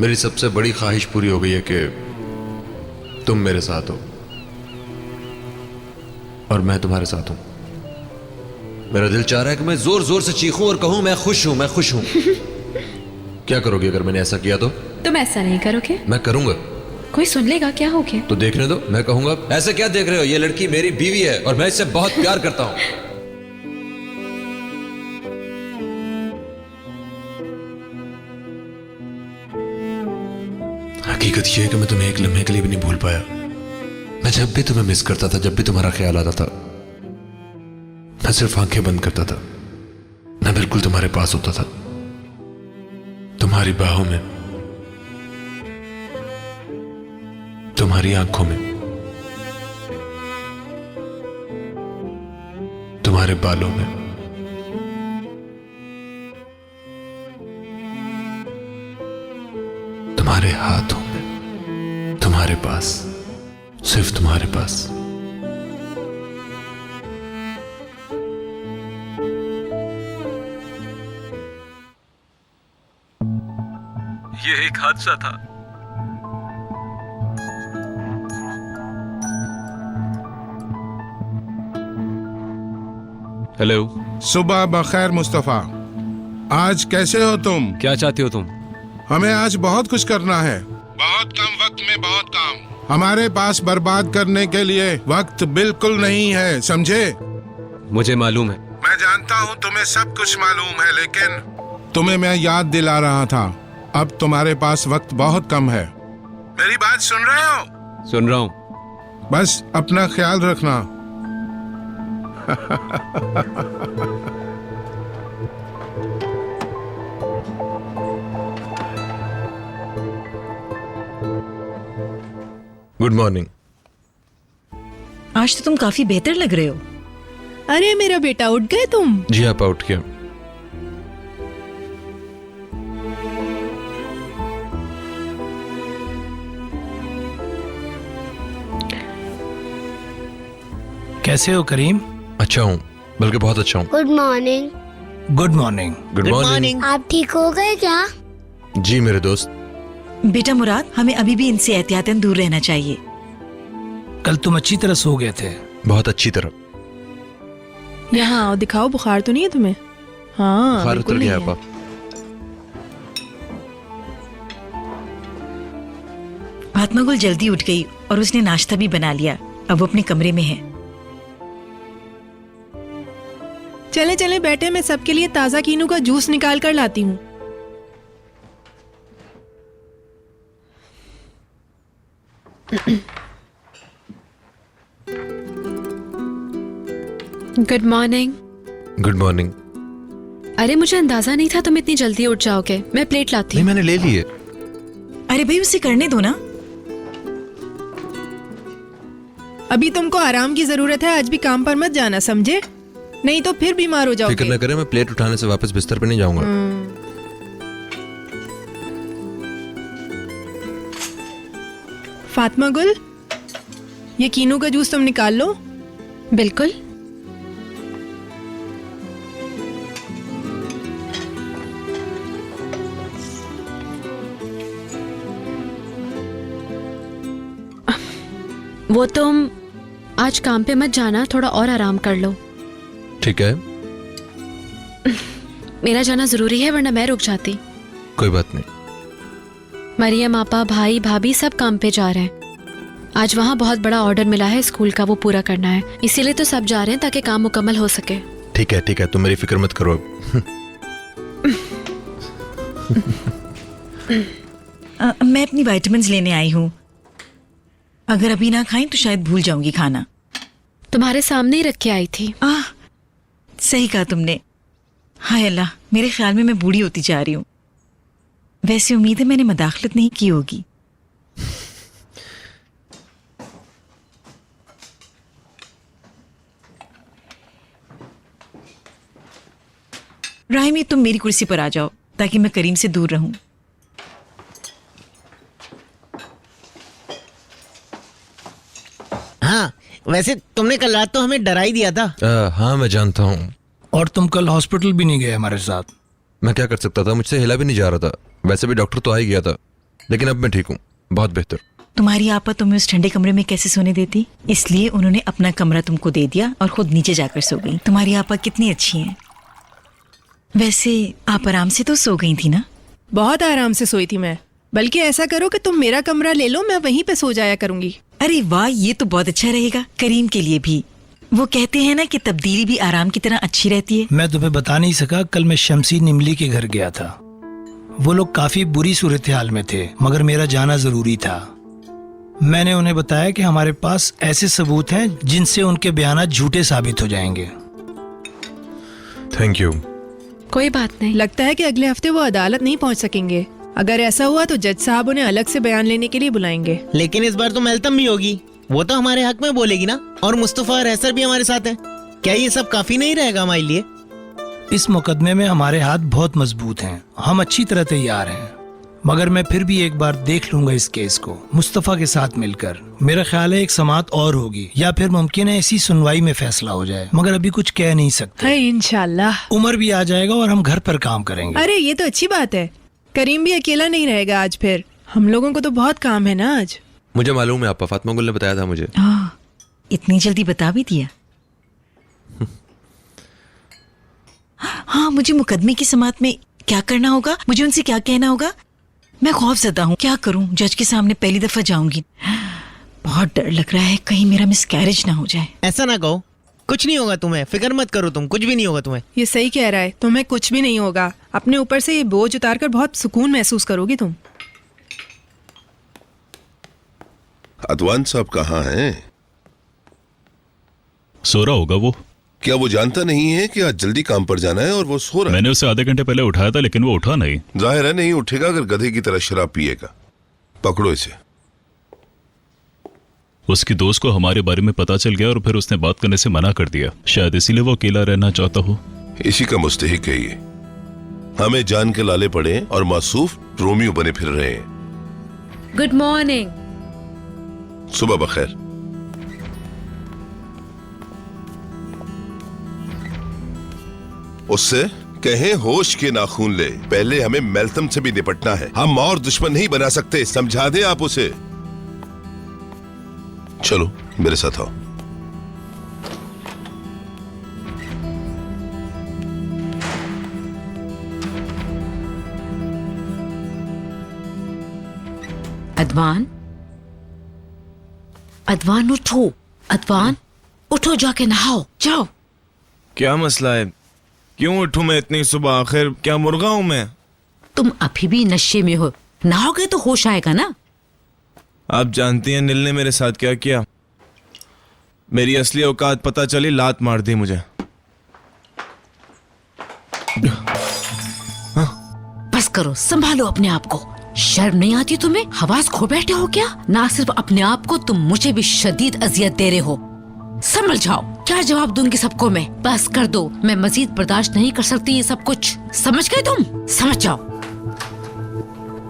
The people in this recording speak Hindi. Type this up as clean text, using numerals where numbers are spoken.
मेरी सबसे बड़ी ख्वाहिश पूरी हो गई है कि तुम मेरे साथ हो और मैं तुम्हारे साथ हूं। मेरा दिल चाह रहा है कि मैं जोर जोर से चीखूं और कहूं मैं खुश हूं, मैं खुश हूं। क्या करोगे अगर मैंने ऐसा किया तो? तुम ऐसा नहीं करोगे? मैं करूंगा। कोई सुन लेगा, क्या हो गया? तो देखने दो, मैं कहूंगा ऐसे क्या देख रहे हो, ये लड़की मेरी बीवी है और मैं इससे बहुत प्यार करता हूं। हकीकत यह है कि मैं तुम्हें एक लम्हे के लिए भी नहीं भूल पाया। मैं जब भी तुम्हें मिस करता था, जब भी तुम्हारा ख्याल आता था, मैं सिर्फ आंखें बंद करता था, मैं बिल्कुल तुम्हारे पास होता था, तुम्हारी बाहों में, तुम्हारी आंखों में, तुम्हारे बालों में, तुम्हारे हाथों में, तुम्हारे पास, सिर्फ तुम्हारे पास। ये एक हादसा था। हेलो। सुबह बखैर मुस्तफा। आज कैसे हो तुम? क्या चाहते हो तुम? हमें आज बहुत कुछ करना है, बहुत कम वक्त में बहुत काम। हमारे पास बर्बाद करने के लिए वक्त बिल्कुल नहीं है, समझे? मुझे मालूम है। मैं जानता हूँ तुम्हें सब कुछ मालूम है, लेकिन तुम्हें मैं याद दिला रहा था, अब तुम्हारे पास वक्त बहुत कम है। मेरी बात सुन रहे हो? सुन रहा हूँ। बस अपना ख्याल रखना। Good morning. आज तो तुम काफी बेहतर लग रहे हो। अरे मेरा बेटा, उठ गए तुम? जी आप उठ गया। कैसे हो करीम? अच्छा हूँ, बल्कि बहुत अच्छा हूँ। Good morning. Good morning. Good morning. आप ठीक हो गए क्या? जी मेरे दोस्त। बेटा मुराद, हमें अभी भी इनसे एहतियातन दूर रहना चाहिए। कल तुम अच्छी तरह सो गए थे। बहुत अच्छी तरह। यहाँ आओ, दिखाओ, बुखार तो नहीं है तुम्हें? हाँ, बुखार बिल्कुल उतर गया नहीं है। आपा। फातिमा गुल जल्दी उठ गई और उसने नाश्ता भी बना लिया। अब वो अपने कमरे में है। चले चले बैठे, मैं सबके लिए ताजा कीनू का जूस निकाल कर लाती हूँ। Good morning. Good morning. अरे मुझे अंदाजा नहीं था तुम इतनी जल्दी उठ जाओगे। मैं प्लेट लाती नहीं हूँ। मैंने ले लिए। अरे भाई, उसे करने दो ना। अभी तुमको आराम की जरूरत है, आज भी काम पर मत जाना, समझे? नहीं तो फिर बीमार हो फिक्र जाओगे। न करें, मैं प्लेट उठाने से वापस बिस्तर पे नहीं जाऊंगा। फातिमा गुल, ये कीनू का जूस तुम निकाल लो। बिल्कुल। वो तुम आज काम पे मत जाना, थोड़ा और आराम कर लो। ठीक है। मेरा जाना जरूरी है, वरना मैं रुक जाती। कोई बात नहीं। मरियम आपा, भाई भाभी सब काम पे जा रहे हैं। आज वहाँ बहुत बड़ा ऑर्डर मिला है स्कूल का, वो पूरा करना है, इसीलिए तो सब जा रहे हैं ताकि काम मुकम्मल हो सके। ठीक है, तुम मेरी फिक्र मत करो अब। मैं अपनी विटामिन्स लेने आई हूँ। अगर अभी ना खाएं तो शायद भूल जाऊंगी खाना। तुम्हारे सामने ही रख के आई थी। सही कहा तुमने। हाय अल्लाह, मेरे ख्याल में मैं बूढ़ी होती जा रही हूँ। वैसे उम्मीद है मैंने मदाखलत नहीं की होगी। राहिमी, तुम मेरी कुर्सी पर आ जाओ ताकि मैं करीम से दूर रहूं। हाँ, वैसे तुमने कल रात तो हमें डरा ही दिया था। हाँ मैं जानता हूँ। और तुम कल हॉस्पिटल भी नहीं गए हमारे साथ। मैं क्या कर सकता था, मुझसे हिला भी नहीं जा रहा था। वैसे भी डॉक्टर तो आ ही गया था। लेकिन अब मैं ठीक हूँ, बहुत बेहतर। तुम्हारी आपा तुम्हें उस ठंडे कमरे में कैसे सोने देती, इसलिए उन्होंने अपना कमरा तुमको दे दिया और खुद नीचे जाकर सो गई। तुम्हारी आपा कितनी अच्छी हैं। वैसे आप आराम से तो सो गई थी ना? बहुत आराम से सोई थी मैं। बल्कि ऐसा करो कि तुम मेरा कमरा ले लो, मैं वहीं पे सो जाया करूंगी। अरे वाह, ये तो बहुत अच्छा रहेगा करीम के लिए भी। वो कहते हैं ना कि तब्दीली भी आराम की तरह अच्छी रहती है। मैं तुम्हें बता नहीं सका, कल मैं शमसी निमली के घर गया था। वो लोग काफी बुरी सूरत हाल में थे, मगर मेरा जाना जरूरी था। मैंने उन्हें बताया कि हमारे पास ऐसे सबूत हैं जिनसे उनके बयान झूठे साबित हो जाएंगे। Thank you. कोई बात नहीं। लगता है कि अगले हफ्ते वो अदालत नहीं पहुंच सकेंगे। अगर ऐसा हुआ तो जज साहब उन्हें अलग से बयान लेने के लिए बुलाएंगे। लेकिन इस बार तो मेलतम भी होगी, वो तो हमारे हक में बोलेगी ना। और मुस्तफा और हैसर भी हमारे साथ हैं। क्या ये सब काफी नहीं रहेगा हमारे लिए? इस मुकदमे में हमारे हाथ बहुत मजबूत हैं, हम अच्छी तरह तैयार हैं। मगर मैं फिर भी एक बार देख लूंगा इस केस को मुस्तफा के साथ मिलकर। मेरा ख्याल है एक समाअत और होगी, या फिर मुमकिन है इसी सुनवाई में फैसला हो जाए, मगर अभी कुछ कह नहीं सकते। है इंशाल्लाह। उमर भी आ जाएगा और हम घर पर काम करेंगे। अरे ये तो अच्छी बात है। करीम भी अकेला नहीं रहेगा आज। फिर हम लोगों को तो बहुत काम है ना आज। मुझे मालूम है आपा, फातिमा गुल ने बताया था मुझे। हाँ, इतनी जल्दी बता भी दिया। हाँ, मुझे मुकदमे की समाअत में क्या करना होगा, मुझे उनसे क्या कहना होगा? मैं खौफजदा हूँ, क्या करूँ? जज के सामने पहली दफा जाऊंगी। बहुत डर लग रहा है कहीं मेरा मिसकैरेज ना हो जाए। ऐसा ना कहो, कुछ नहीं होगा तुम्हें, फिक्र मत करो तुम, कुछ भी नहीं होगा तुम्हें। ये सही कह रहा है, तुम्हें कुछ भी नहीं होगा। अपने ऊपर से ये बोझ उतारकर बहुत सुकून महसूस करोगी तुम। अदवान साहब कहाँ हैं? सो रहा होगा वो। क्या वो जानता नहीं है कि आज जल्दी काम पर जाना है और वो सो रहा है? मैंने उसे आधे घंटे पहले उठाया था, लेकिन वो उठा नहीं। जाहिर है नहीं उठेगा अगर गधे की तरह शराब पिएगा। पकड़ो इसे। उसकी दोस्त को हमारे बारे में पता चल गया और फिर उसने बात करने से मना कर दिया। शायद इसीलिए वो अकेला रहना चाहता हो। इसी का मुस्तहिक है ये। हमें जान के लाले पड़े और मासूफ रोमियो बने फिर रहे हैं। Good morning. सुबह बखैर। उससे कहें होश के नाखून ले, पहले हमें मेल्तम से भी निपटना है। हम और दुश्मन नहीं बना सकते, समझा दे आप उसे। चलो मेरे साथ आओ। अदवान, अदवान उठो। अदवान उठो, जाके नहाओ, जाओ। क्या मसला है? क्यों उठूं मैं इतनी सुबह? आखिर क्या मुर्गा हूं मैं? तुम अभी भी नशे में हो, नहाओगे तो होश आएगा ना। आप जानती हैं निल ने मेरे साथ क्या किया? मेरी असली औकात पता चली, लात मार दी मुझे। बस करो, संभालो अपने आप को। शर्म नहीं आती तुम्हें? हवास खो बैठे हो क्या? ना सिर्फ अपने आप को, तुम मुझे भी शदीद अजियत दे रहे हो। समझ जाओ, क्या जवाब दूंगी सबको मैं? बस कर दो, मैं मजीद बर्दाश्त नहीं कर सकती ये सब कुछ। समझ गए तुम? समझ जाओ।